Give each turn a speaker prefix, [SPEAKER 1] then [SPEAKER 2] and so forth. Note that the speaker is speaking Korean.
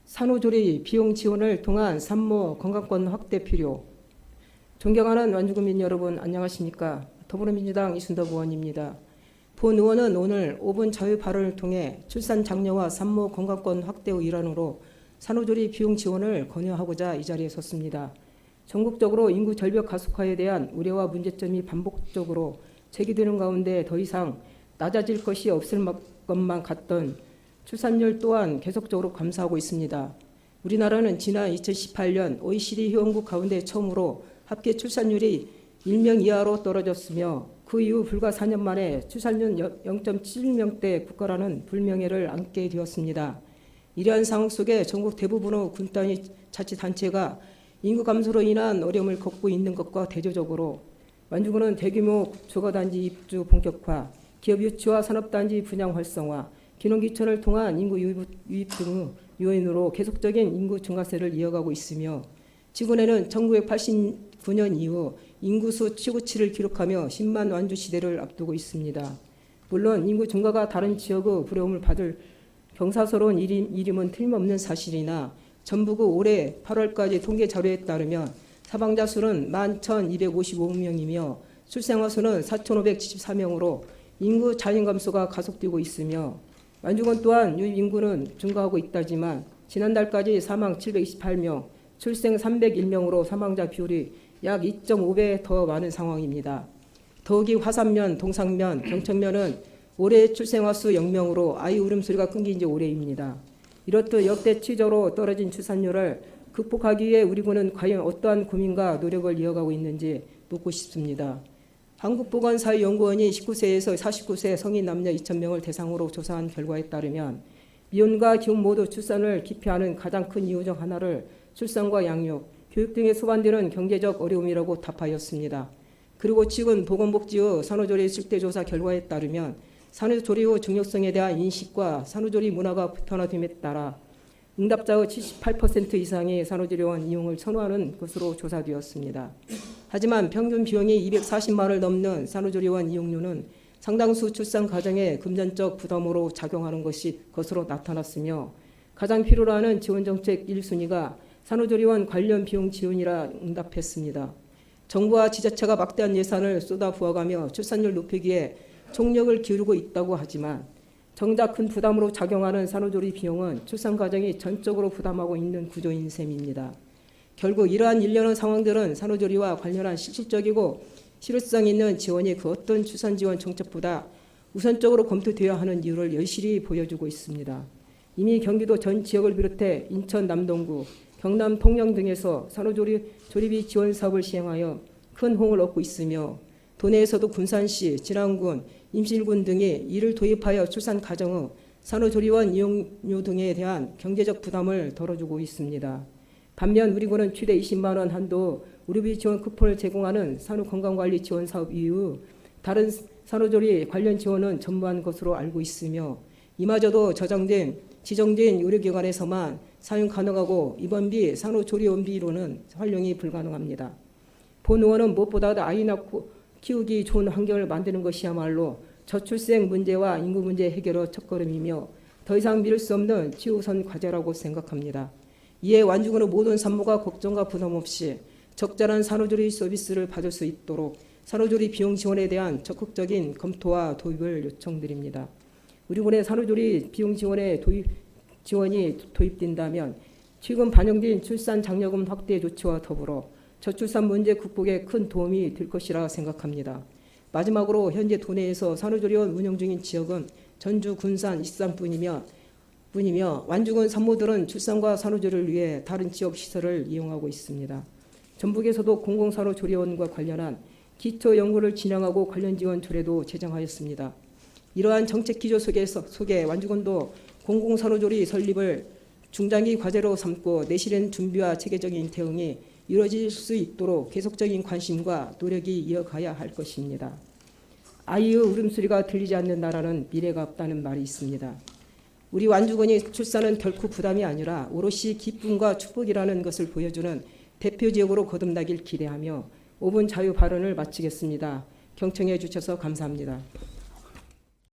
[SPEAKER 1] 산후조리 비용 지원을 통한 산모 건강권 확대 필요. 존경하는 완주국민 여러분 안녕하십니까. 더불어민주당 이순덕 의원입니다. 본 의원은 오늘 5분 자유 발언을 통해 출산 장려와 산모 건강권 확대의 일환으로 산후조리 비용 지원을 권유하고자 이 자리에 섰습니다. 전국적으로 인구 절벽 가속화에 대한 우려와 문제점이 반복적으로 제기되는 가운데 더 이상 낮아질 것이 없을 것만 같던 출산율 또한 계속적으로 감소하고 있습니다. 우리나라는 지난 2018년 OECD 회원국 가운데 처음으로 합계 출산율이 1명 이하로 떨어졌으며 그 이후 불과 4년 만에 출산율 0.7명대 국가라는 불명예를 안게 되었습니다. 이러한 상황 속에 전국 대부분의 군단위 자치단체가 인구 감소로 인한 어려움을 겪고 있는 것과 대조적으로 완주군은 대규모 조가단지 입주 본격화, 기업 유치와 산업단지 분양 활성화, 기농기촌을 통한 인구 유입 등의 요인으로 계속적인 인구 증가세를 이어가고 있으며 지구내는 1989년 이후 인구수 최고치를 기록하며 10만 완주 시대를 앞두고 있습니다. 물론 인구 증가가 다른 지역의 부러움을 받을 경사스러운 일임은 틀림없는 사실이나 전북의 올해 8월까지 통계 자료에 따르면 사망자 수는 11,255명이며 출생아 수는 4,574명으로 인구 자연 감소가 가속되고 있으며 완주군 또한 유입 인구는 증가하고 있다지만 지난달까지 사망 728명, 출생 301명으로 사망자 비율이 약 2.5배 더 많은 상황입니다. 더욱이 화산면, 동상면, 경천면은 올해 출생아 수 0명으로 아이 울음소리가 끊긴 지 오래입니다. 이렇듯 역대 최저로 떨어진 출산율을 극복하기 위해 우리 군은 과연 어떠한 고민과 노력을 이어가고 있는지 묻고 싶습니다. 한국보건사회연구원이 19세에서 49세 성인 남녀 2,000명을 대상으로 조사한 결과에 따르면 미혼과 기혼 모두 출산을 기피하는 가장 큰 이유 중 하나를 출산과 양육, 교육 등에 소반되는 경제적 어려움이라고 답하였습니다. 그리고 최근 보건복지의 산후조리 실태조사 결과에 따르면 산후조리의 중요성에 대한 인식과 산후조리 문화가 보편화됨에 따라 응답자의 78% 이상이 산후조리원 이용을 선호하는 것으로 조사되었습니다. 하지만 평균 비용이 240만 원을 넘는 산후조리원 이용료는 상당수 출산 가정에 금전적 부담으로 작용하는 것으로 나타났으며 가장 필요로 하는 지원정책 1순위가 산후조리원 관련 비용 지원이라 응답했습니다. 정부와 지자체가 막대한 예산을 쏟아부어가며 출산율 높이기에 총력을 기울이고 있다고 하지만 정작 큰 부담으로 작용하는 산후조리 비용은 출산 가정이 전적으로 부담하고 있는 구조인 셈입니다. 결국 이러한 일련의 상황들은 산후조리와 관련한 실질적이고 실효성 있는 지원이 그 어떤 출산지원 정책보다 우선적으로 검토되어야 하는 이유를 여실히 보여주고 있습니다. 이미 경기도 전 지역을 비롯해 인천 남동구, 경남 통영 등에서 산후조리비 지원 사업을 시행하여 큰 호응을 얻고 있으며 도내에서도 군산시, 진안군, 임실군 등이 이를 도입하여 출산 가정의 산후조리원 이용료 등에 대한 경제적 부담을 덜어주고 있습니다. 반면 우리 군은 최대 20만 원 한도 의료비 지원 쿠폰을 제공하는 산후건강관리 지원 사업 이후 다른 산후조리 관련 지원은 전무한 것으로 알고 있으며 이마저도 지정된 의료기관에서만 사용 가능하고 입원비, 산후조리원비로는 활용이 불가능합니다. 본 의원은 무엇보다 아이 낳고 키우기 좋은 환경을 만드는 것이야말로 저출생 문제와 인구 문제 해결의 첫걸음이며 더 이상 미룰 수 없는 최우선 과제라고 생각합니다. 이에 완주군의 모든 산모가 걱정과 부담 없이 적절한 산후조리 서비스를 받을 수 있도록 산후조리 비용 지원에 대한 적극적인 검토와 도입을 요청드립니다. 우리 군의 산후조리 비용 지원이 도입된다면 최근 반영된 출산 장려금 확대 조치와 더불어 저출산 문제 극복에 큰 도움이 될 것이라 생각합니다. 마지막으로 현재 도내에서 산후조리원 운영 중인 지역은 전주, 군산, 익산뿐이며 완주군 산모들은 출산과 산후조리를 위해 다른 지역 시설을 이용하고 있습니다. 전북에서도 공공산후조리원과 관련한 기초 연구를 진행하고 관련 지원 조례도 제정하였습니다. 이러한 정책 기조 속에 완주군도 공공산후조리 설립을 중장기 과제로 삼고 내실현 준비와 체계적인 대응이 이루어질 수 있도록 계속적인 관심과 노력이 이어가야 할 것입니다. 아이의 울음소리가 들리지 않는 나라는 미래가 없다는 말이 있습니다. 우리 완주군이 출산은 결코 부담이 아니라 오롯이 기쁨과 축복이라는 것을 보여주는 대표 지역으로 거듭나길 기대하며 5분 자유 발언을 마치겠습니다. 경청해 주셔서 감사합니다.